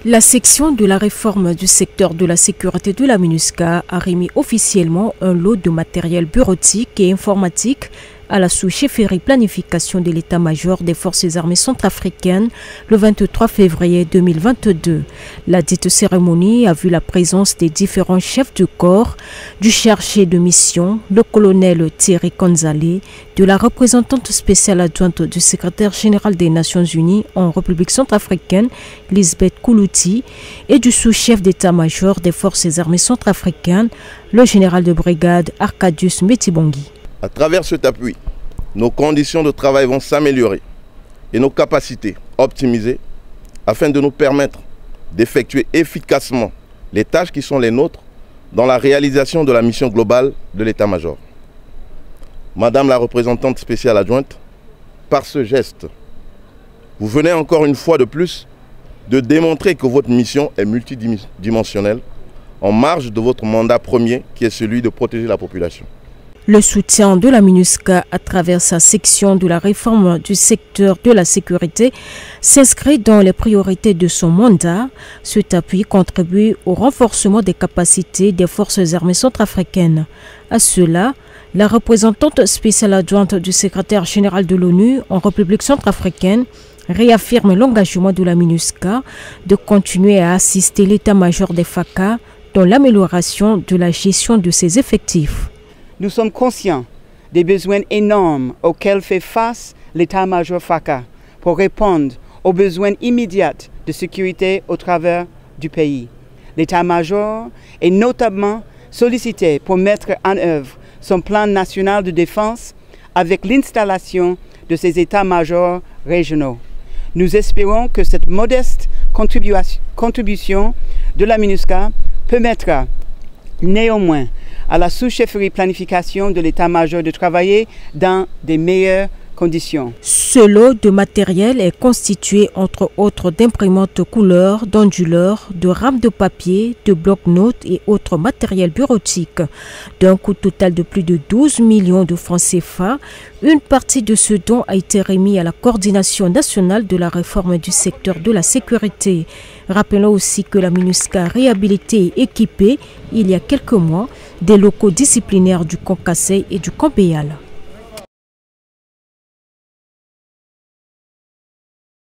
La section de la réforme du secteur de la sécurité de la MINUSCA a remis officiellement un lot de matériel bureautique et informatique à la sous-chefferie planification de l'état-major des forces armées centrafricaines le 23 février 2022. La dite cérémonie a vu la présence des différents chefs de corps, du chargé de mission, le colonel Thierry Konzale, de la représentante spéciale adjointe du secrétaire général des Nations Unies en République centrafricaine, Lisbeth Koulouti, et du sous-chef d'état-major des forces armées centrafricaines, le général de brigade Arcadius Metibongi. À travers cet appui, nos conditions de travail vont s'améliorer et nos capacités optimisées afin de nous permettre d'effectuer efficacement les tâches qui sont les nôtres dans la réalisation de la mission globale de l'état-major. Madame la représentante spéciale adjointe, par ce geste, vous venez encore une fois de plus de démontrer que votre mission est multidimensionnelle en marge de votre mandat premier qui est celui de protéger la population. Le soutien de la MINUSCA à travers sa section de la réforme du secteur de la sécurité s'inscrit dans les priorités de son mandat. Cet appui contribue au renforcement des capacités des forces armées centrafricaines. À cela, la représentante spéciale adjointe du secrétaire général de l'ONU en République centrafricaine réaffirme l'engagement de la MINUSCA de continuer à assister l'état-major des FACA dans l'amélioration de la gestion de ses effectifs. Nous sommes conscients des besoins énormes auxquels fait face l'état-major FACA pour répondre aux besoins immédiats de sécurité au travers du pays. L'état-major est notamment sollicité pour mettre en œuvre son plan national de défense avec l'installation de ces états-majors régionaux. Nous espérons que cette modeste contribution de la MINUSCA permettra néanmoins à la sous-chefferie planification de l'état-major de travailler dans des meilleures conditions. Ce lot de matériel est constitué entre autres d'imprimantes couleurs, d'onduleurs, de rames de papier, de blocs-notes et autres matériels bureautiques. D'un coût total de plus de 12 millions de francs CFA, une partie de ce don a été remis à la coordination nationale de la réforme du secteur de la sécurité. Rappelons aussi que la MINUSCA a réhabilité et équipé, il y a quelques mois, des locaux disciplinaires du camp Kassai et du camp Béal.